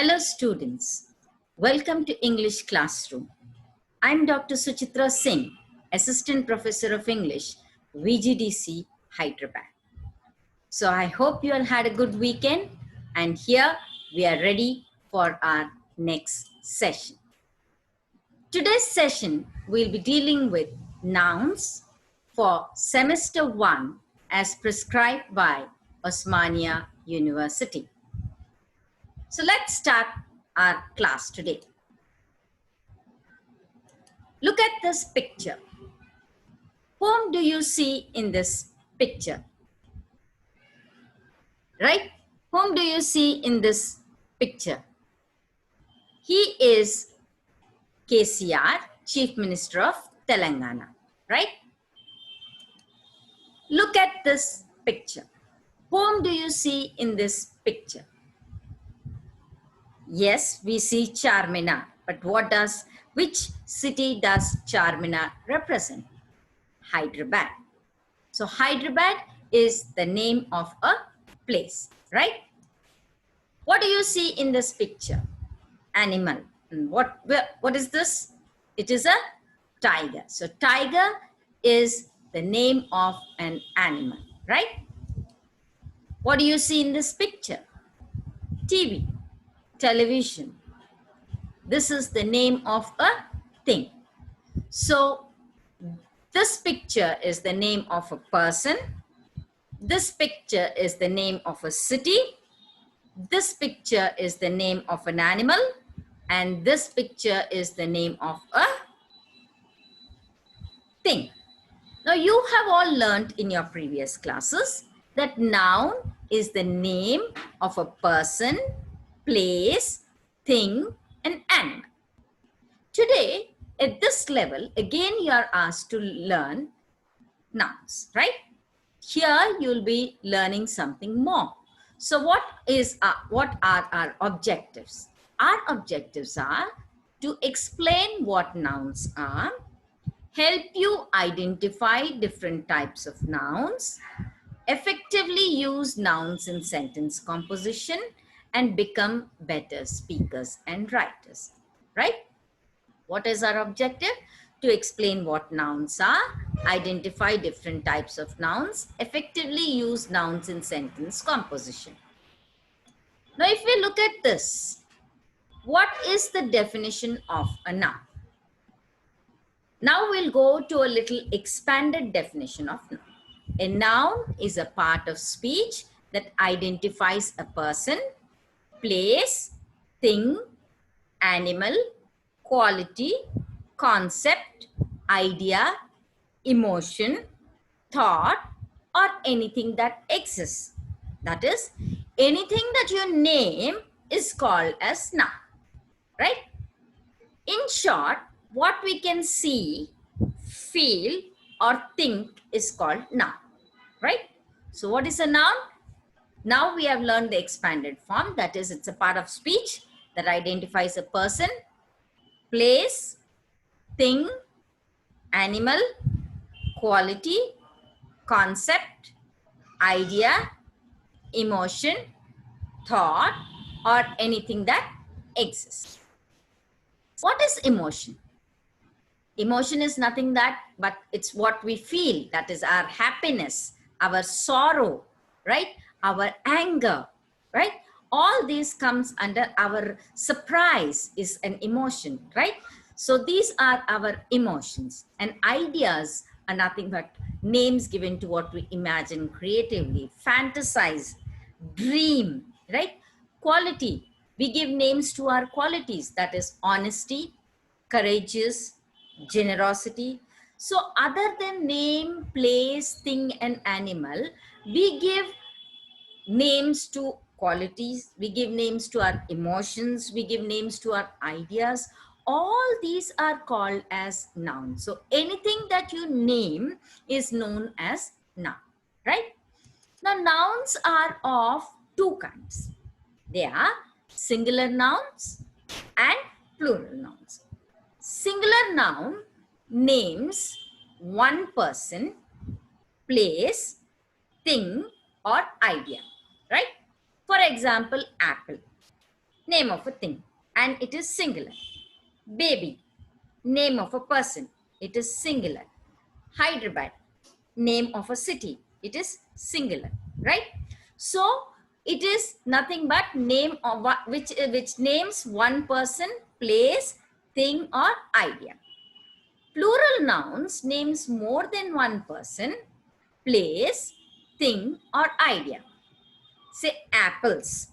Hello students, welcome to English Classroom. I'm Dr. Suchitra Singh, Assistant Professor of English, VGDC, Hyderabad. So I hope you all had a good weekend and here we are ready for our next session. Today's session we'll be dealing with nouns for semester 1 as prescribed by Osmania University. So let's start our class today. Look at this picture. Whom do you see in this picture? Right? Whom do you see in this picture? He is KCR, Chief Minister of Telangana. Right? Look at this picture. Whom do you see in this picture? Yes, we see Charminar. But which city does Charminar represent? Hyderabad. So Hyderabad is the name of a place, right? What do you see in this picture? Animal. And what is this? It is a tiger. So tiger is the name of an animal, right? What do you see in this picture? TV, television. This is the name of a thing. So this picture is the name of a person. This picture is the name of a city. This picture is the name of an animal. And this picture is the name of a thing. Now you have all learned in your previous classes that noun is the name of a person, place, thing, and animal. Today, at this level, again you are asked to learn nouns, right? Here you'll be learning something more. So what are our objectives? Our objectives are to explain what nouns are, help you identify different types of nouns, effectively use nouns in sentence composition, and become better speakers and writers, right? What is our objective? To explain what nouns are, identify different types of nouns, effectively use nouns in sentence composition. Now, if we look at this, what is the definition of a noun? Now we'll go to a little expanded definition of noun. A noun is a part of speech that identifies a person, place, thing, animal, quality, concept, idea, emotion, thought, or anything that exists. That is, anything that you name is called as noun, right? In short, what we can see, feel, or think is called noun, right? So what is a noun? Now we have learned the expanded form. That is, it's a part of speech that identifies a person, place, thing, animal, quality, concept, idea, emotion, thought, or anything that exists. What is emotion? Emotion is nothing but it's what we feel. That is our happiness, our sorrow, right? Our anger, right? All these comes under our surprise is an emotion, right? So these are our emotions, and ideas are nothing but names given to what we imagine creatively, fantasize, dream, right? Quality, we give names to our qualities, that is honesty, courageous, generosity. So other than name, place, thing, and animal, we give names to qualities, we give names to our emotions, we give names to our ideas. All these are called as nouns. So anything that you name is known as noun, right? Now nouns are of two kinds. They are singular nouns and plural nouns. Singular noun names one person, place, thing, or idea, right? For example, apple. name of a thing, and it is singular. Baby, name of a person, it is singular. Hyderabad, name of a city, it is singular, right? So it is nothing but name of which names one person, place, thing, or idea. Plural nouns names more than one person, place, thing, or idea. Say apples,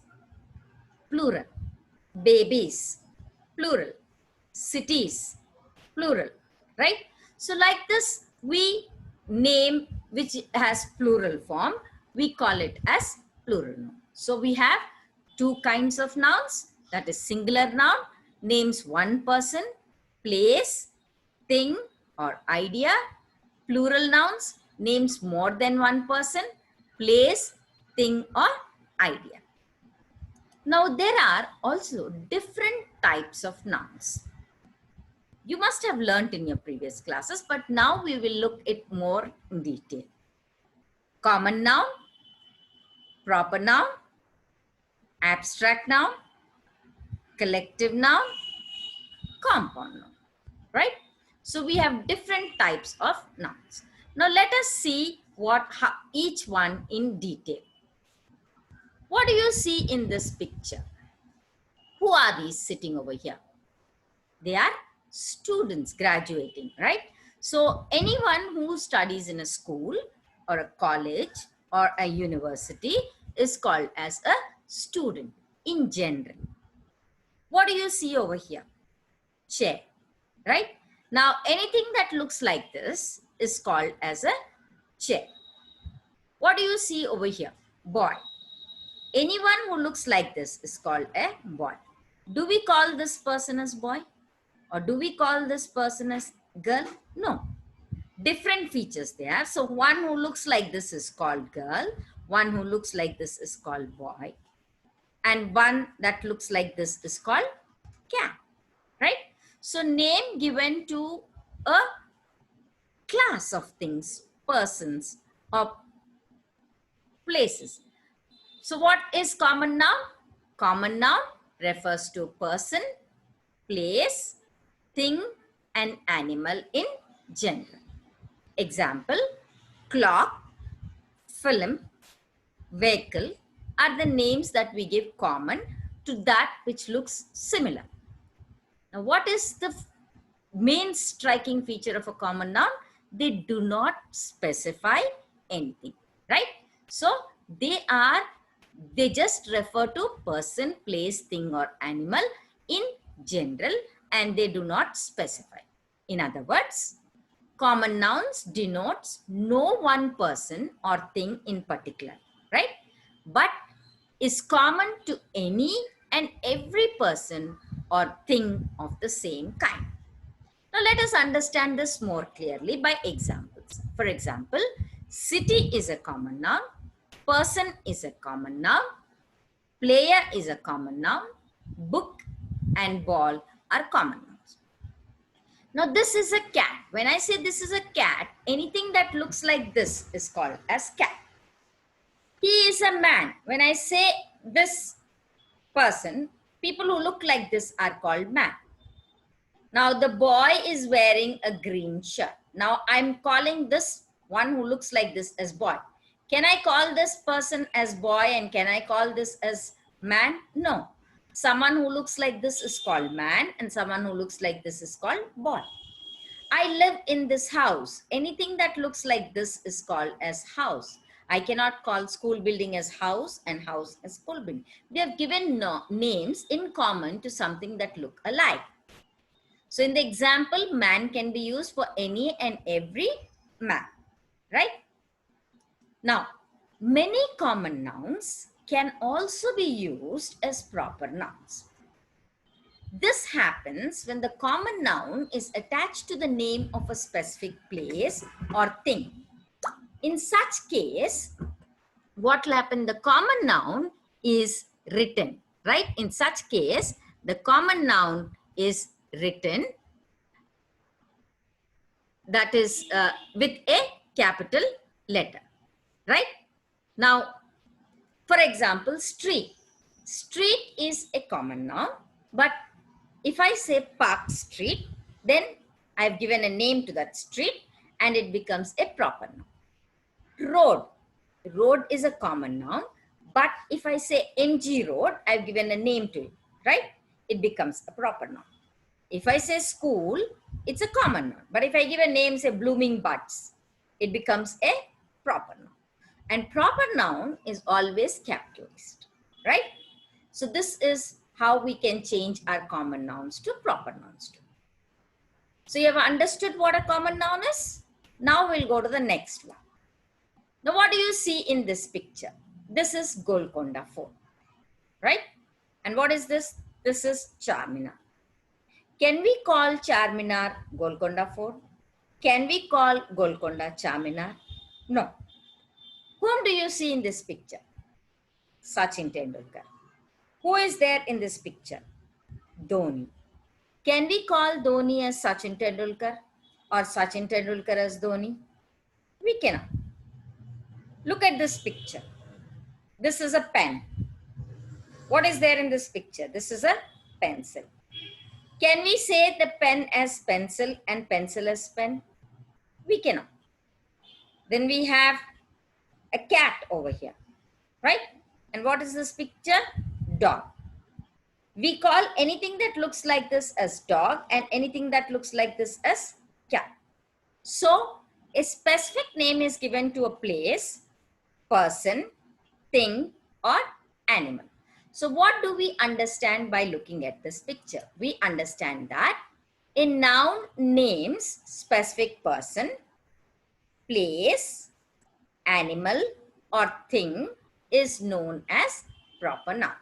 plural. Babies, plural. Cities, plural, right? So like this, we name which has plural form, we call it as plural noun. So we have two kinds of nouns, that is singular noun, names one person, place, thing, or idea. Plural nouns names more than one person, place, thing, or idea. Now, there are also different types of nouns. You must have learnt in your previous classes, but now we will look at more in detail. Common noun, proper noun, abstract noun, collective noun, compound noun, right? So we have different types of nouns. Now let us see each one in detail. What do you see in this picture? Who are these sitting over here? They are students graduating, right? So anyone who studies in a school or a college or a university is called as a student in general. What do you see over here? Chair, right? Now anything that looks like this is called as a chair. What do you see over here? Boy. Anyone who looks like this is called a boy. Do we call this person as boy? Or do we call this person as girl? No. Different features they have. So one who looks like this is called girl. One who looks like this is called boy. And one that looks like this is called cat. Right? So name given to a class of things, persons, or places. So what is common noun? Common noun refers to person, place, thing, and animal in general. Example, clock, film, vehicle are the names that we give common to that which looks similar. Now, what is the main striking feature of a common noun? They do not specify anything, right? So they just refer to person, place, thing, or animal in general, and they do not specify. In other words, common nouns denotes no one person or thing in particular, right? But is common to any and every person or thing of the same kind. Now let us understand this more clearly by examples. For example, city is a common noun, person is a common noun, player is a common noun, book and ball are common nouns. Now this is a cat. When I say this is a cat, anything that looks like this is called as cat. He is a man. When I say this person, people who look like this are called man. Now the boy is wearing a green shirt. Now I'm calling this one who looks like this as boy. Can I call this person as boy and can I call this as man? No. Someone who looks like this is called man and someone who looks like this is called boy. I live in this house. Anything that looks like this is called as house. I cannot call school building as house and house as school building. We have given names in common to something that look alike. So in the example, man can be used for any and every man, right? Now, many common nouns can also be used as proper nouns. This happens when the common noun is attached to the name of a specific place or thing. In such case, what will happen? The common noun is written, right? In such case, the common noun is written, that is with a capital letter, right? Now, for example, street. Street is a common noun, but if I say Park Street, then I've given a name to that street and it becomes a proper noun. Road. Road is a common noun, but if I say MG Road, I've given a name to it, right? It becomes a proper noun. If I say school, it's a common noun. But if I give a name, say Blooming Buds, it becomes a proper noun. And proper noun is always capitalized, right? So this is how we can change our common nouns to proper nouns too. So you have understood what a common noun is? Now we'll go to the next one. Now what do you see in this picture? This is Golconda Fort, right? And what is this? This is Charminar. Can we call Charminar Golconda Fort? Can we call Golconda Charminar? No. Whom do you see in this picture? Sachin Tendulkar. Who is there in this picture? Dhoni. Can we call Dhoni as Sachin Tendulkar or Sachin Tendulkar as Dhoni? We cannot. Look at this picture. This is a pen. What is there in this picture? This is a pencil. Can we say the pen as pencil and pencil as pen? We cannot. Then we have a cat over here, right? And what is this picture? Dog. We call anything that looks like this as dog and anything that looks like this as cat. So a specific name is given to a place, person, thing, or animal. So what do we understand by looking at this picture? We understand that a noun names specific person, place, animal, or thing is known as proper noun,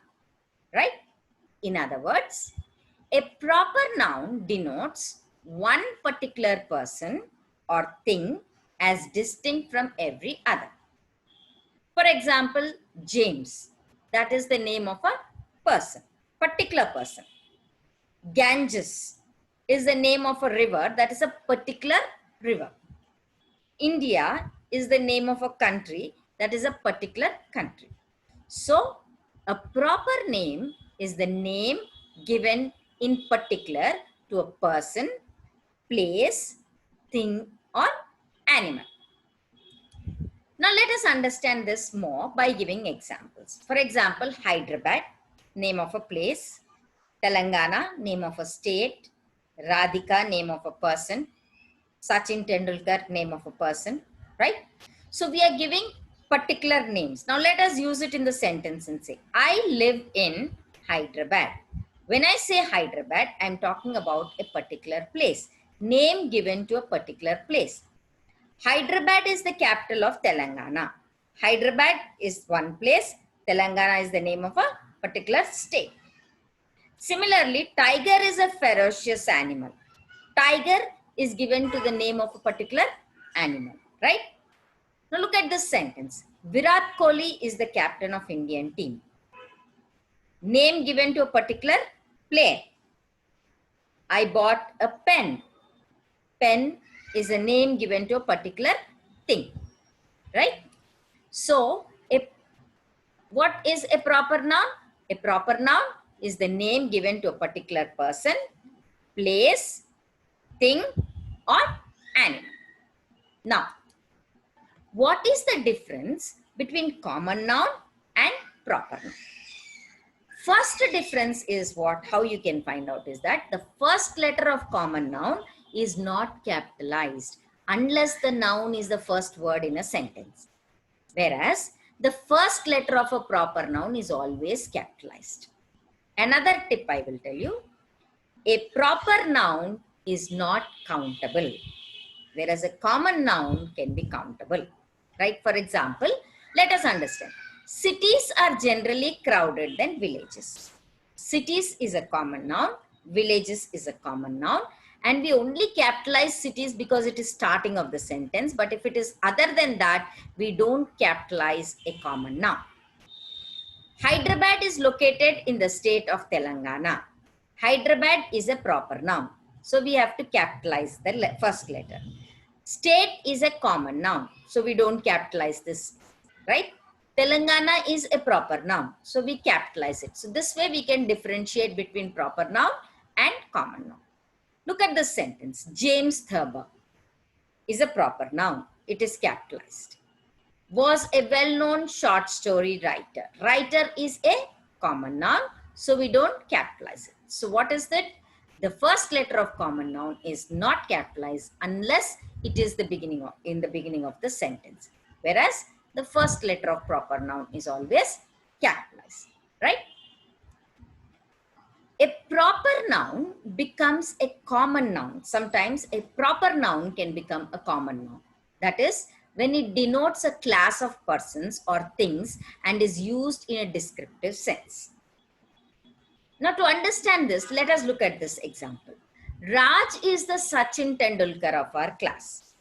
right? In other words, a proper noun denotes one particular person or thing as distinct from every other. For example, James, that is the name of a person, particular person. Ganges is the name of a river, that is a particular river. India is the name of a country, that is a particular country. So, a proper name is the name given in particular to a person, place, thing, or animal. Now let us understand this more by giving examples. For example, Hyderabad, name of a place. Telangana, name of a state. Radhika, name of a person. Sachin Tendulkar, name of a person, right? So we are giving particular names. Now let us use it in the sentence and say, I live in Hyderabad. When I say Hyderabad, I am talking about a particular place, name given to a particular place. Hyderabad is the capital of Telangana. Hyderabad is one place. Telangana is the name of a particular state. Similarly, tiger is a ferocious animal. Tiger is given to the name of a particular animal, right? Now look at this sentence. Virat Kohli is the captain of Indian team. Name given to a particular player. I bought a pen. Pen is a name given to a particular thing, right? So, what is a proper noun? A proper noun is the name given to a particular person, place, thing, or animal. Now, what is the difference between common noun and proper noun? First difference is how you can find out is that the first letter of common noun is not capitalized unless the noun is the first word in a sentence. Whereas the first letter of a proper noun is always capitalized. Another tip I will tell you, a proper noun is not countable, whereas a common noun can be countable, right? For example, let us understand. Cities are generally crowded than villages. Cities is a common noun, villages is a common noun, and we only capitalize cities because it is starting of the sentence, but if it is other than that, we don't capitalize a common noun. Hyderabad is located in the state of Telangana. Hyderabad is a proper noun, so we have to capitalize the first letter. State is a common noun, so we don't capitalize this, right? Telangana is a proper noun. So we capitalize it. So this way we can differentiate between proper noun and common noun. Look at this sentence. James Thurber is a proper noun. It is capitalized. Was a well-known short story writer. Writer is a common noun, so we don't capitalize it. So what is that? The first letter of common noun is not capitalized unless it is in the beginning of the sentence. Whereas the first letter of proper noun is always capitalized, right? A proper noun becomes a common noun. Sometimes a proper noun can become a common noun. That is, when it denotes a class of persons or things and is used in a descriptive sense. Now, to understand this, let us look at this example. Raj is the Sachin Tendulkar of our class.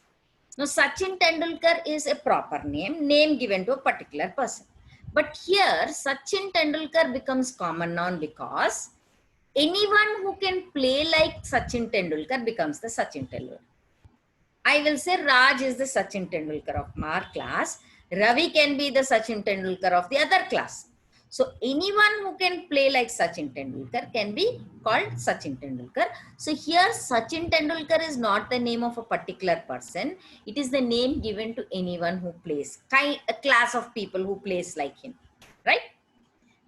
Now, Sachin Tendulkar is a proper name given to a particular person. But here, Sachin Tendulkar becomes common noun because anyone who can play like Sachin Tendulkar becomes the Sachin Tendulkar. I will say Raj is the Sachin Tendulkar of our class. Ravi can be the Sachin Tendulkar of the other class. So anyone who can play like Sachin Tendulkar can be called Sachin Tendulkar. So here Sachin Tendulkar is not the name of a particular person. It is the name given to anyone who plays, a class of people who plays like him, right?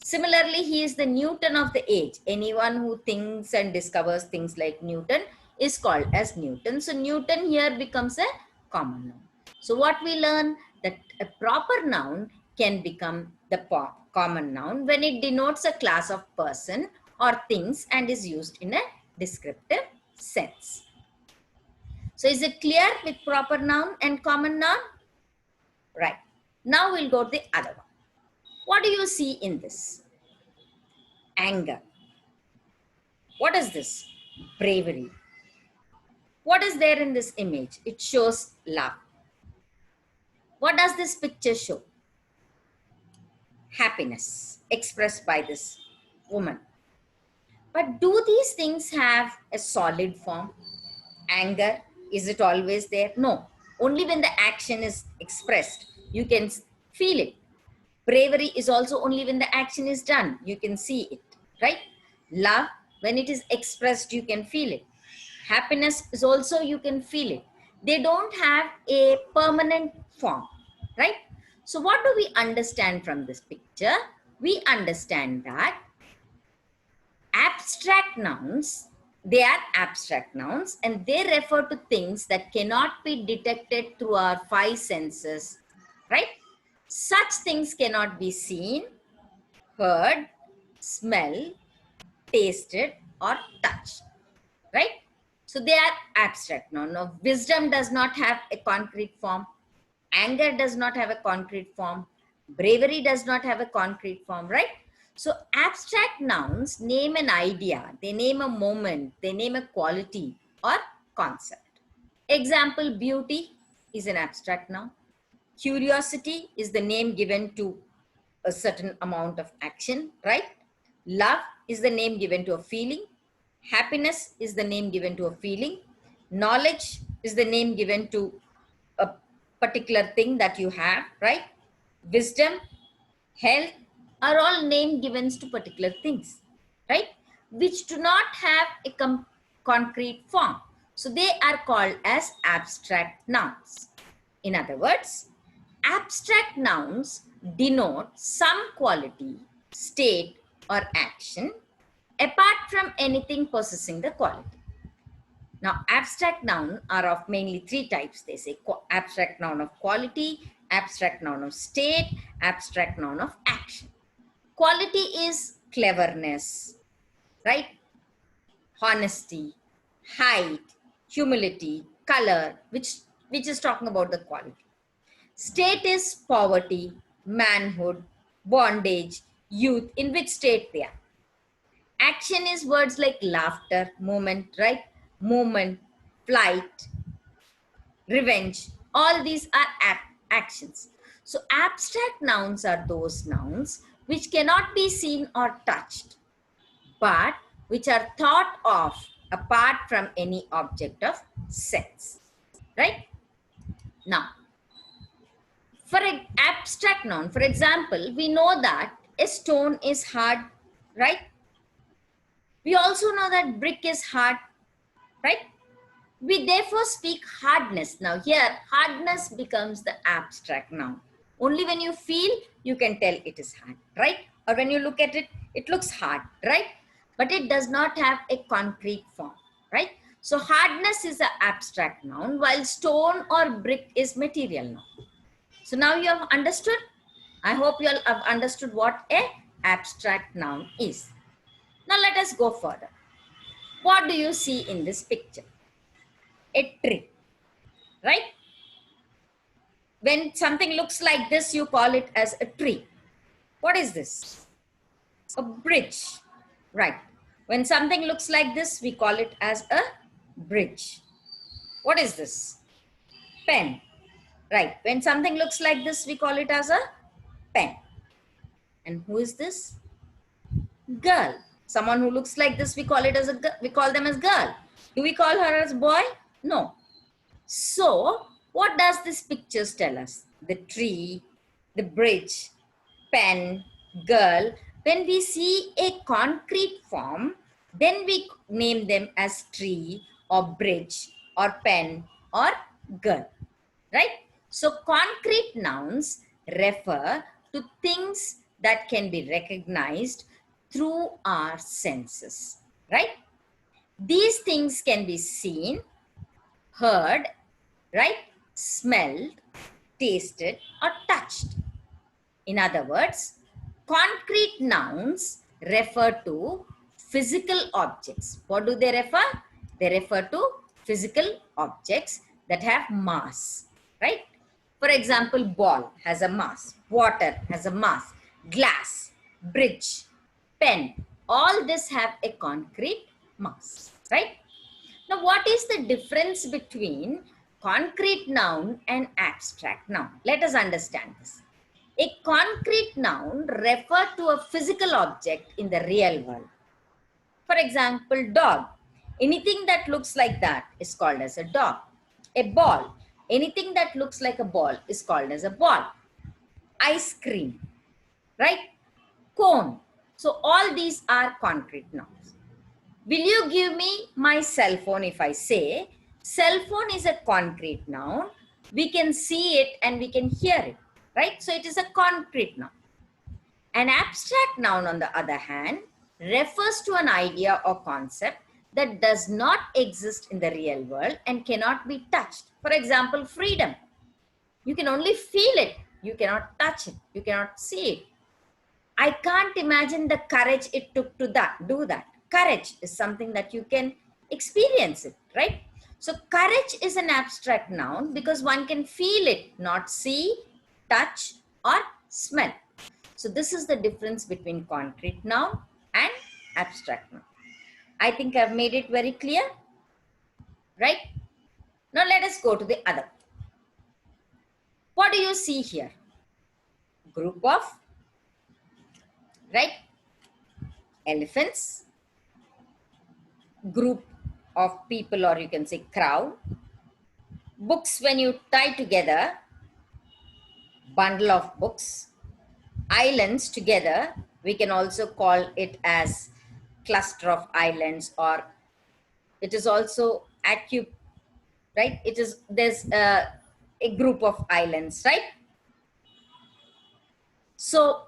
Similarly, he is the Newton of the age. Anyone who thinks and discovers things like Newton is called as Newton. So Newton here becomes a common noun. So what we learn, that a proper noun can become the common noun when it denotes a class of person or things and is used in a descriptive sense. So is it clear with proper noun and common noun? Right. Now we'll go to the other one. What do you see in this? Anger. What is this? Bravery. What is there in this image? It shows love. What does this picture show? Happiness expressed by this woman. But do these things have a solid form? Anger, is it always there? No. Only when the action is expressed, you can feel it. Bravery is also only when the action is done. You can see it, right? Love, when it is expressed, you can feel it. Happiness is also, you can feel it. They don't have a permanent form, right? So what do we understand from this picture? We understand that abstract nouns, they are abstract nouns and they refer to things that cannot be detected through our five senses, right? Such things cannot be seen, heard, smelled, tasted, or touched, right? So they are abstract noun. Now, wisdom does not have a concrete form. Anger does not have a concrete form. Bravery does not have a concrete form, right? So abstract nouns name an idea, they name a moment, they name a quality or concept. Example, beauty is an abstract noun. Curiosity is the name given to a certain amount of action, right? Love is the name given to a feeling. Happiness is the name given to a feeling. Knowledge is the name given to a particular thing that you have, right? Wisdom, health are all name givens to particular things, right? Which do not have a concrete form. So they are called as abstract nouns. In other words, abstract nouns denote some quality, state, or action apart from anything possessing the quality. Now, abstract nouns are of mainly three types. They say abstract noun of quality, abstract noun of state, abstract noun of action. Quality is cleverness, right? Honesty, height, humility, color, which is talking about the quality. State is poverty, manhood, bondage, youth, in which state they are. Action is words like laughter, movement, right? Movement, flight, revenge. All these are actions. So abstract nouns are those nouns which cannot be seen or touched, but which are thought of apart from any object of sense, right? Now, For an abstract noun, for example, we know that a stone is hard, right? We also know that brick is hard, right? We therefore speak hardness. Now here, hardness becomes the abstract noun. Only when you feel, you can tell it is hard, right? Or when you look at it, it looks hard, right? But it does not have a concrete form, right? So hardness is an abstract noun, while stone or brick is material noun. So now you have understood? I hope you all have understood what a abstract noun is. Now let us go further. What do you see in this picture? A tree, right? When something looks like this, you call it as a tree. What is this? A bridge, right? When something looks like this, we call it as a bridge. What is this? Pen, right? When something looks like this, we call it as a pen. And who is this? Girl. Someone who looks like this, we call it as we call them as girl. Do we call her as boy? No. So, what does this pictures tell us? The tree, the bridge, pen, girl. When we see a concrete form, then we name them as tree or bridge or pen or girl, right? So, concrete nouns refer to things that can be recognized through our senses, right? These things can be seen, heard, right? Smelled, tasted, or touched. In other words, concrete nouns refer to physical objects. What do they refer? They refer to physical objects that have mass, right? For example, ball has a mass, water has a mass, glass, bridge, pen, all this have a concrete mass, right? Now, what is the difference between concrete noun and abstract noun? Let us understand this. A concrete noun refers to a physical object in the real world. For example, dog. Anything that looks like that is called as a dog. A ball. Anything that looks like a ball is called as a ball. Ice cream, right? Cone. So all these are concrete nouns. Will you give me my cell phone if I say cell phone is a concrete noun? We can see it and we can hear it, right? So it is a concrete noun. An abstract noun, on the other hand, refers to an idea or concept that does not exist in the real world and cannot be touched. For example, freedom. You can only feel it. You cannot touch it. You cannot see it. I can't imagine the courage it took to do that. Courage is something that you can experience it, right? So courage is an abstract noun because one can feel it, not see, touch, or smell. So this is the difference between concrete noun and abstract noun. I think I've made it very clear, right? Now let us go to the other. What do you see here? Group of, right? Elephants, group of people, or you can say crowd. Books, when you tie together, bundle of books. Islands together, we can also call it as cluster of islands, or it is also right? It is, there's a group of islands, right? So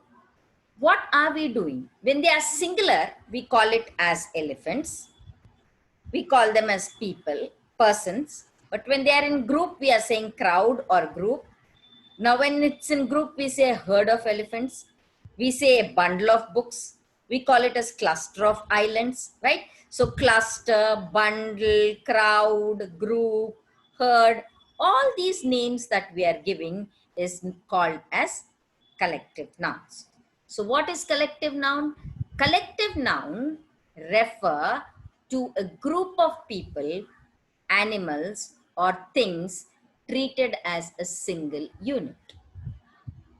what are we doing? When they are singular, we call it as elephants. We call them as people, persons. But when they are in group, we are saying crowd or group. Now, when it's in group, we say a herd of elephants. We say a bundle of books. We call it as cluster of islands, right? So cluster, bundle, crowd, group, herd, all these names that we are giving is called as collective nouns. So what is collective noun? Collective noun refer to a group of people, animals, or things treated as a single unit.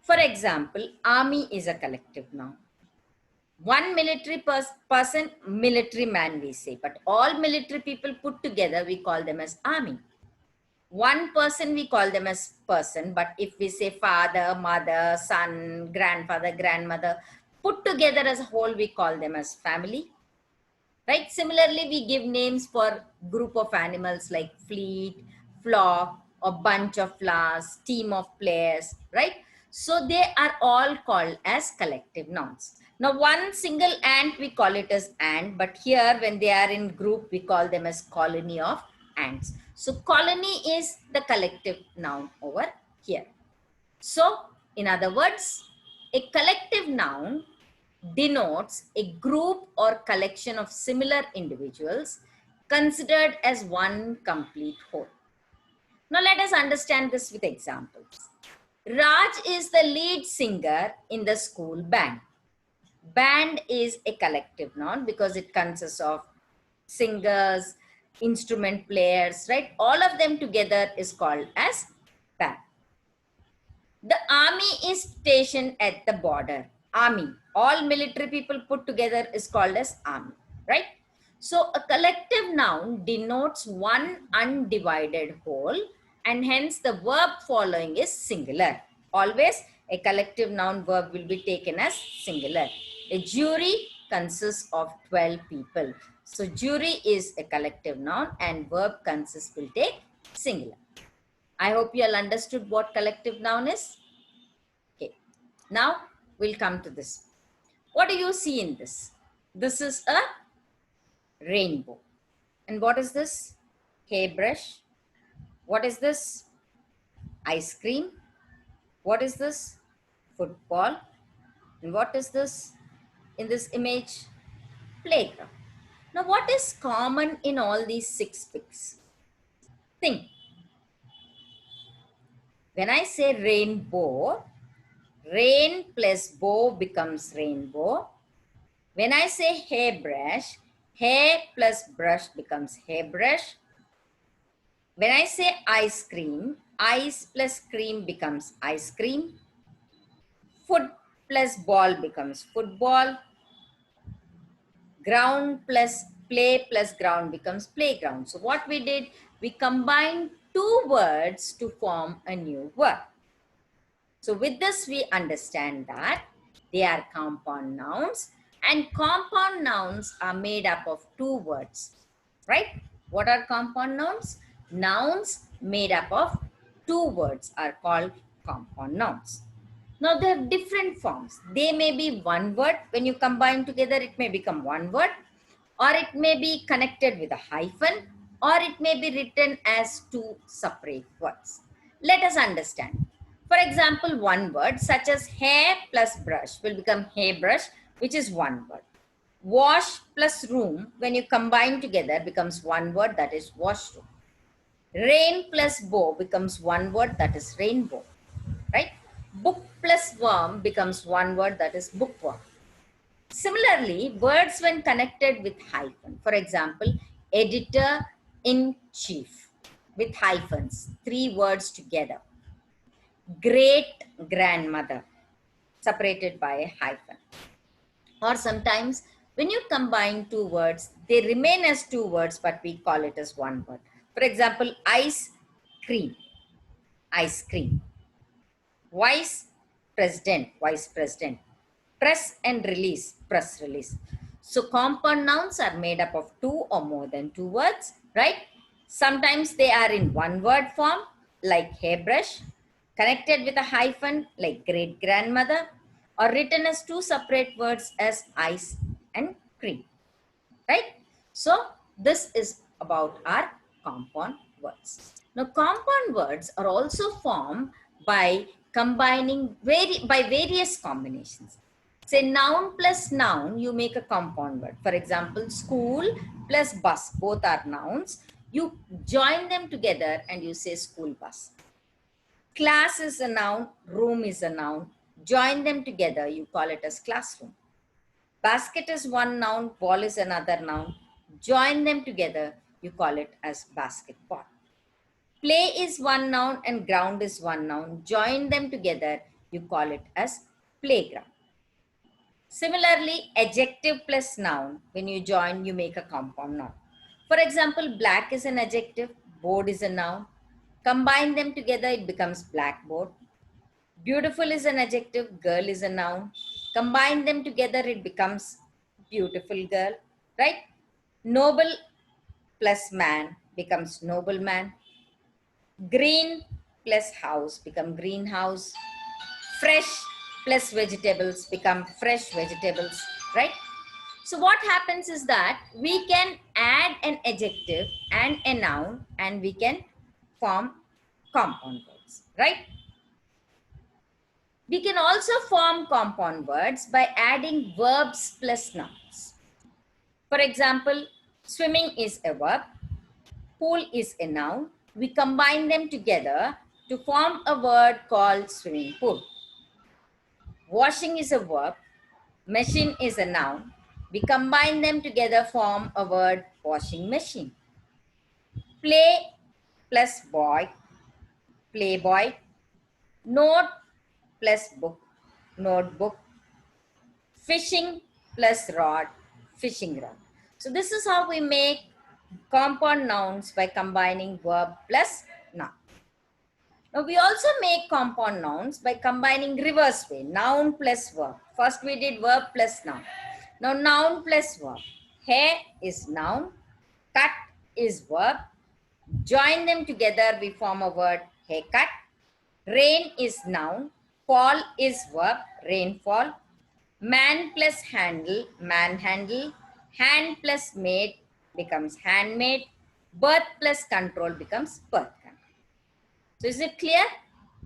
For example, army is a collective noun. One military person, military man we say, but all military people put together, we call them as army. One person, we call them as person, but if we say father, mother, son, grandfather, grandmother, put together as a whole, we call them as family. Right? Similarly, we give names for group of animals like fleet, flock, or bunch of flowers, team of players, right? So they are all called as collective nouns. Now, one single ant, we call it as ant, but here when they are in group, we call them as colony of ants. So colony is the collective noun over here. So, in other words, a collective noun denotes a group or collection of similar individuals considered as one complete whole. Now, let us understand this with examples. Raj is the lead singer in the school band. Band is a collective noun because it consists of singers, instrument players, right? All of them together is called as band. The army is stationed at the border. Army. All military people put together is called as army, right? So a collective noun denotes one undivided whole, and hence the verb following is singular. Always a collective noun verb will be taken as singular. A jury consists of 12 people. So jury is a collective noun and verb consists will take singular. I hope you all understood what collective noun is. Okay, now we'll come to this. What do you see in this? This is a rainbow. And what is this? Hairbrush. What is this? Ice cream. What is this? Football. And what is this in this image? Playground. Now, what is common in all these 6 pics? Think. When I say rainbow, rain plus bow becomes rainbow. When I say hairbrush, hair plus brush becomes hairbrush. When I say ice cream, ice plus cream becomes ice cream. Foot plus ball becomes football. Ground plus play plus ground becomes playground. So what we did, we combined 2 words to form a new word. So with this, we understand that they are compound nouns, and compound nouns are made up of 2 words, right? What are compound nouns? Nouns made up of 2 words are called compound nouns. Now, they have different forms. They may be one word. When you combine together, it may become one word, or it may be connected with a hyphen, or it may be written as 2 separate words. Let us understand. For example, one word such as hair plus brush will become hairbrush, which is one word. Wash plus room, when you combine together, becomes one word, that is washroom. Rain plus bow becomes one word, that is rainbow, right? Book plus worm becomes one word, that is bookworm. Similarly, words when connected with hyphen, for example, editor in chief with hyphens, 3 words together. Great grandmother separated by a hyphen. Or sometimes when you combine 2 words, they remain as 2 words, but we call it as one word. For example, ice cream, ice cream. Vice president, vice president. Press and release, press release. So compound nouns are made up of 2 or more than 2 words, right? Sometimes they are in one word form, like hairbrush, connected with a hyphen, like great grandmother, or written as 2 separate words as ice and cream, right? So this is about our compound words. Now, compound words are also formed by combining by various combinations. Say noun plus noun, you make a compound word. For example, school plus bus, both are nouns. You join them together and you say school bus. Class is a noun, room is a noun. Join them together, you call it as classroom. Basket is one noun, ball is another noun. Join them together, you call it as basketball. Play is one noun and ground is one noun. Join them together, you call it as playground. Similarly, adjective plus noun, when you join, you make a compound noun. For example, black is an adjective, board is a noun. Combine them together, it becomes blackboard. Beautiful is an adjective, girl is a noun. Combine them together, it becomes beautiful girl, right? Noble plus man becomes nobleman. Green plus house become greenhouse. Fresh plus vegetables become fresh vegetables, right? So what happens is that we can add an adjective and a noun and we can form compound words, right? We can also form compound words by adding verbs plus nouns. For example, swimming is a verb, pool is a noun. We combine them together to form a word called swimming pool. Washing is a verb, machine is a noun. We combine them together form a word washing machine. Play plus boy, playboy. Note plus book, notebook. Fishing plus rod, fishing rod. So this is how we make compound nouns by combining verb plus noun. Now we also make compound nouns by combining reverse way, noun plus verb. First we did verb plus noun. Now noun plus verb. Hair is noun, cut is verb. Join them together, we form a word haircut. Rain is noun, fall is verb, rainfall. Man plus handle, manhandle. Hand plus maid becomes handmade. Birth plus control becomes birth control. So is it clear?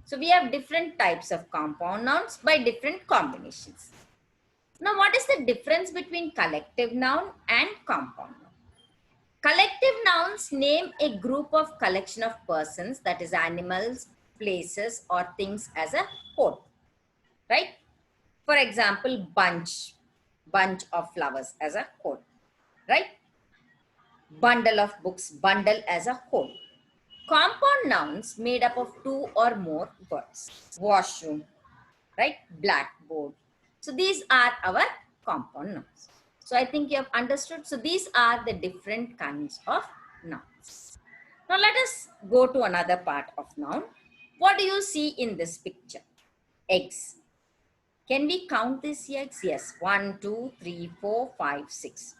So we have different types of compound nouns by different combinations. Now what is the difference between collective noun and compound noun? Collective nouns name a group of collection of persons, that is animals, places or things as a whole, right? For example, bunch of flowers as a whole, right? Bundle of books, bundle as a whole. Compound nouns made up of two or more words. Washroom, right? Blackboard. So these are our compound nouns. So I think you have understood. So these are the different kinds of nouns. Now let us go to another part of noun. What do you see in this picture? Eggs. Can we count these eggs? Yes. 1, 2, 3, 4, 5, 6.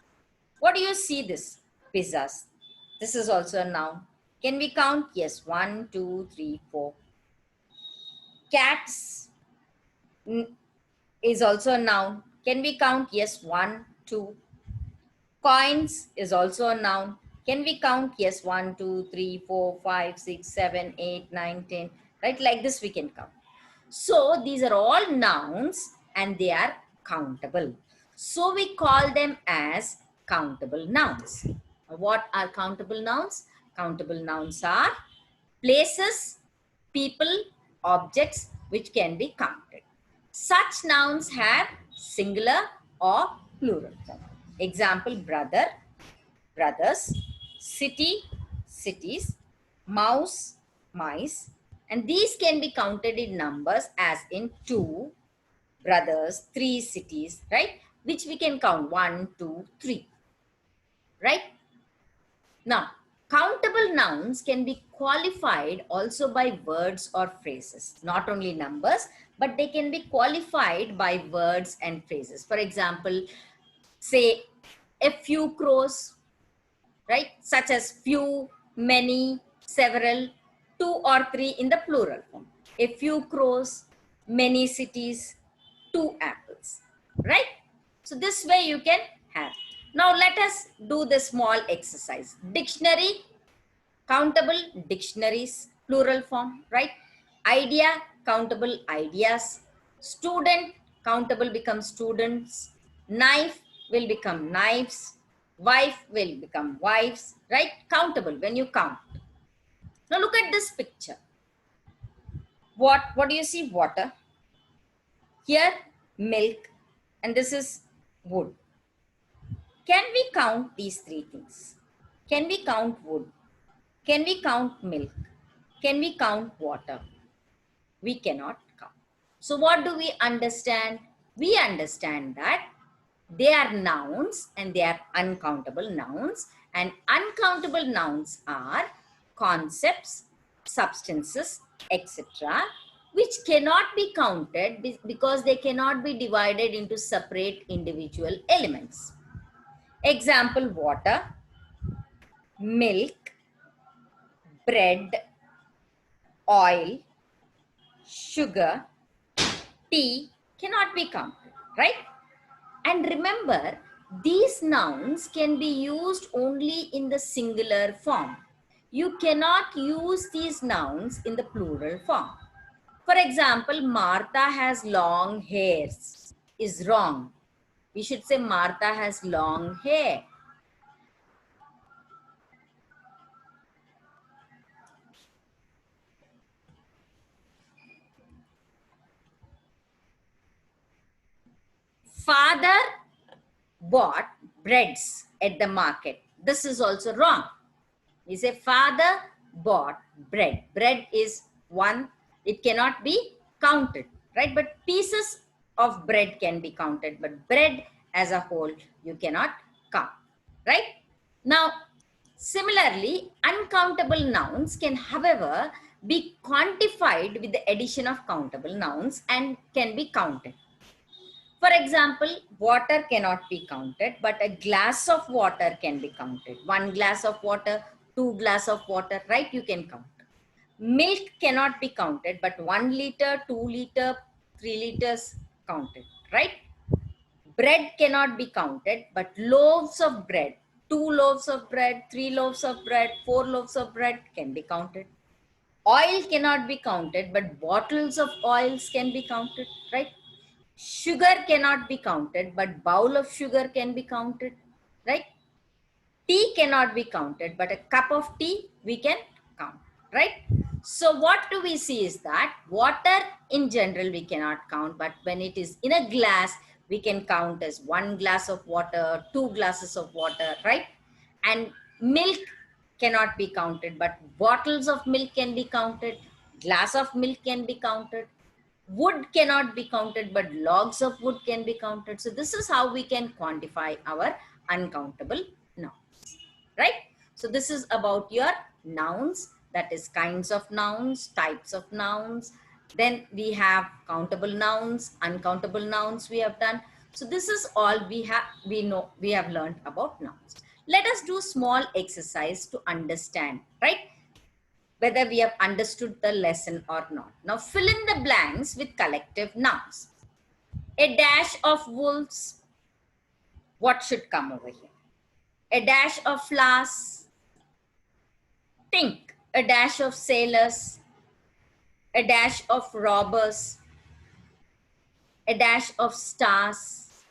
What do you see this? Pizzas. This is also a noun. Can we count? Yes. 1, 2, 3, 4. Cats is also a noun. Can we count? Yes. 1, 2. Coins is also a noun. Can we count? Yes. 1, 2, 3, 4, 5, 6, 7, 8, 9, 10. Right? Like this we can count. So these are all nouns and they are countable. So we call them as countable nouns. What are countable nouns? Countable nouns are places, people, objects which can be counted. Such nouns have singular or plural form. Example, brother, brothers, city, cities, mouse, mice, and these can be counted in numbers as in 2 brothers, 3 cities, right? Which we can count 1, 2, 3, right? Now, countable nouns can be qualified also by words or phrases, not only numbers, but they can be qualified by words and phrases. For example, say a few crows, right? Such as few, many, several, 2 or 3 in the plural form. A few crows, many cities, 2 apples, right? So this way you can have. Now let us do the small exercise. Dictionary, countable dictionaries, plural form, right? Idea, countable ideas. Student, countable becomes students. Knife will become knives. Wife will become wives, right? Countable when you count. Now look at this picture. What do you see? Water. Here, milk. And this is wood. Can we count these three things? Can we count wood? Can we count milk? Can we count water? We cannot count. So what do we understand? We understand that they are nouns and they are uncountable nouns, and uncountable nouns are concepts, substances, etc., which cannot be counted because they cannot be divided into separate individual elements. Example, water, milk, bread, oil, sugar, tea cannot be counted, right? And remember, these nouns can be used only in the singular form. You cannot use these nouns in the plural form. For example, Martha has long hairs is wrong. We should say Martha has long hair. Father bought breads at the market. This is also wrong. We say father bought bread. Bread is one. It cannot be counted, right? But pieces of bread can be counted. But bread as a whole, you cannot count, right? Now, similarly, uncountable nouns can, however, be quantified with the addition of countable nouns and can be counted. For example, water cannot be counted, but a glass of water can be counted. One glass of water, two glass of water, right? You can count. Milk cannot be counted, but 1 liter, 2 liter, 3 liters counted, right? Bread cannot be counted, but loaves of bread, 2 loaves of bread, 3 loaves of bread, 4 loaves of bread can be counted. Oil cannot be counted, but bottles of oils can be counted, right? Sugar cannot be counted, but bowl of sugar can be counted, right? Tea cannot be counted, but a cup of tea we can count, right? So what do we see is that water in general we cannot count, but when it is in a glass, we can count as 1 glass of water, 2 glasses of water, right? And milk cannot be counted, but bottles of milk can be counted, glass of milk can be counted. Wood cannot be counted, but logs of wood can be counted. So this is how we can quantify our uncountable nouns, right? So this is about your nouns, that is kinds of nouns, types of nouns. Then we have countable nouns, uncountable nouns we have done. So this is all we have learned about nouns. Let us do small exercise to understand, right? Whether we have understood the lesson or not. Now fill in the blanks with collective nouns. A dash of wolves, what should come over here? A dash of flowers, think. A dash of sailors, a dash of robbers, a dash of stars,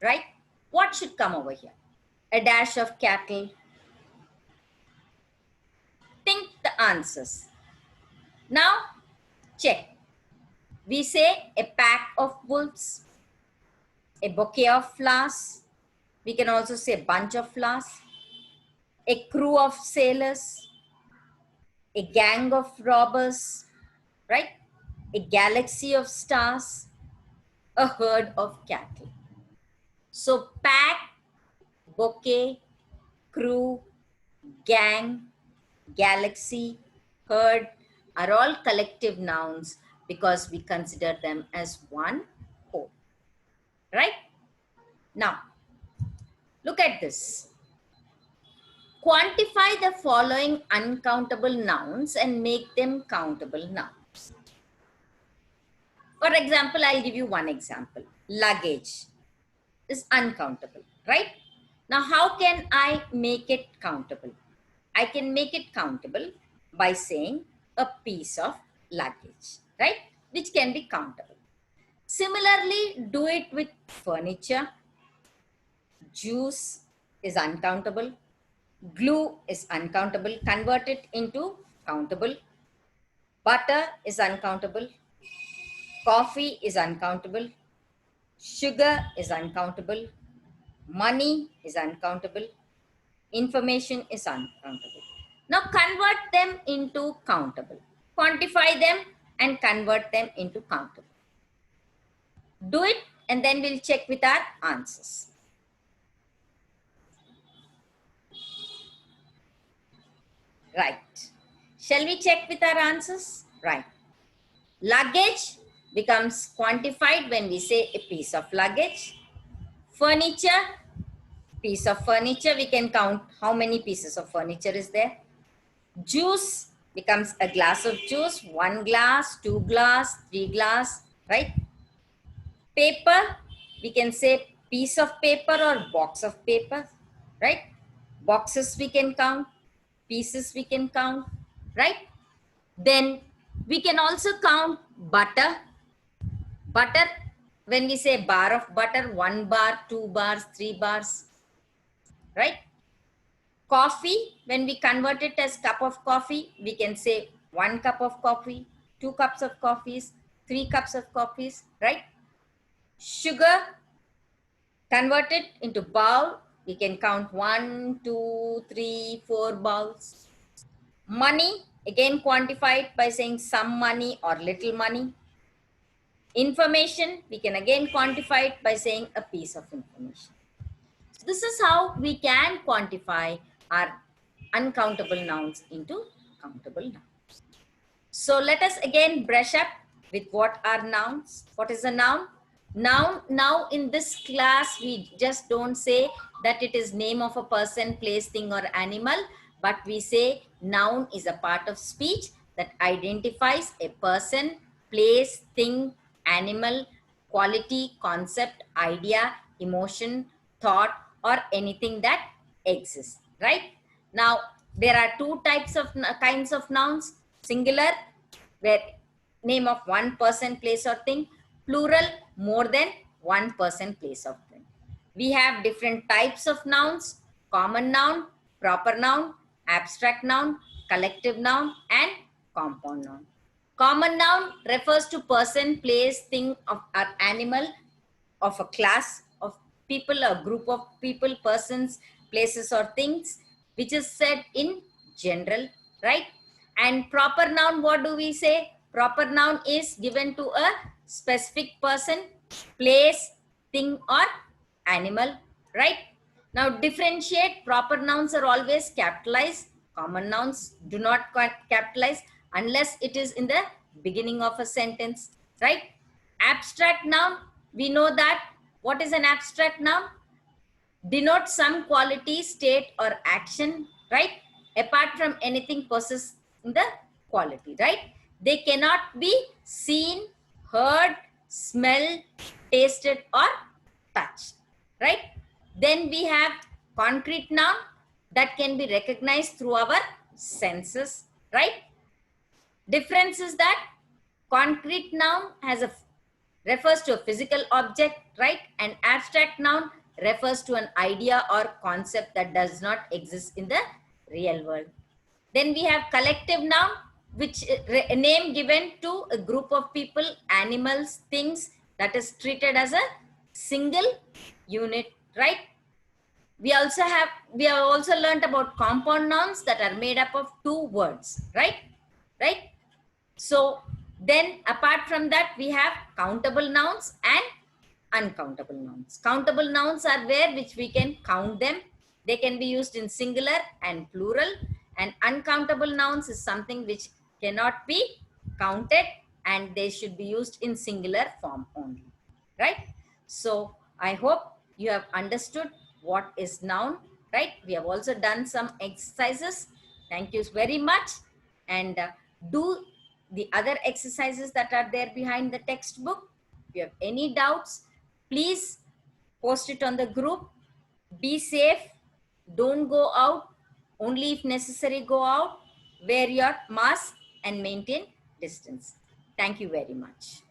right? What should come over here? A dash of cattle. Think the answers. Now check. We say a pack of wolves, a bouquet of flowers. We can also say a bunch of flowers, a crew of sailors, a gang of robbers, right? A galaxy of stars, a herd of cattle. So pack, bouquet, crew, gang, galaxy, herd are all collective nouns because we consider them as one whole, right? Now, look at this. Quantify the following uncountable nouns and make them countable nouns. For example, I'll give you one example. Luggage is uncountable, right? Now, how can I make it countable? I can make it countable by saying a piece of luggage, right? Which can be countable. Similarly, do it with furniture. Juice is uncountable. Glue is uncountable. Convert it into countable. Butter is uncountable. Coffee is uncountable. Sugar is uncountable. Money is uncountable. Information is uncountable. Now convert them into countable. Quantify them and convert them into countable. Do it and then we'll check with our answers. Right. Shall we check with our answers? Right. Luggage becomes quantified when we say a piece of luggage. Furniture, piece of furniture, we can count how many pieces of furniture is there. Juice becomes a glass of juice, 1 glass, 2 glass, 3 glass, right? Paper, we can say piece of paper or box of paper, right? Boxes we can count, pieces we can count, right? Then we can also count butter. Butter, when we say bar of butter, 1 bar, 2 bars, 3 bars, right? Coffee, when we convert it as cup of coffee, we can say 1 cup of coffee, 2 cups of coffees, 3 cups of coffees, right? Sugar, convert it into bowl, we can count 1, 2, 3, 4 bowls. Money, again quantified by saying some money or little money. Information, we can again quantify it by saying a piece of information. So this is how we can quantify our uncountable nouns into countable nouns. So let us again brush up with what are nouns. What is a noun? Noun, now in this class, we just don't say that it is name of a person, place, thing or animal, but we say noun is a part of speech that identifies a person, place, thing, animal, quality, concept, idea, emotion, thought, or anything that exists, right? Now, there are two types of kinds of nouns: singular, where name of one person, place or thing; plural, more than one person, place or thing. We have different types of nouns: common noun, proper noun, abstract noun, collective noun, and compound noun. Common noun refers to person, place, thing, of or animal of a class of people, a group of people, persons, places, or things, which is said in general, right? And proper noun, what do we say? Proper noun is given to a specific person, place, thing, or animal, right? Now, differentiate. Proper nouns are always capitalized. Common nouns do not capitalize unless it is in the beginning of a sentence, right? Abstract noun, we know that. What is an abstract noun? Denote some quality, state, or action, right? Apart from anything possessing the quality, right? They cannot be seen, heard, smelled, tasted, or touched, right? Then we have concrete noun that can be recognized through our senses, right? Difference is that concrete noun refers to a physical object, right? And abstract noun refers to an idea or concept that does not exist in the real world. Then we have collective noun, which a name given to a group of people, animals, things, that is treated as a single unit, right? We have also learned about compound nouns that are made up of 2 words, right? So then apart from that, we have countable nouns and uncountable nouns. Countable nouns are where which we can count them. They can be used in singular and plural. And uncountable nouns is something which cannot be counted, and they should be used in singular form only, right? So I hope you have understood what is noun, right? We have also done some exercises. Thank you very much. And do the other exercises that are there behind the textbook. If you have any doubts, please post it on the group. Be safe. Don't go out. Only if necessary, go out. Wear your mask and maintain distance. Thank you very much.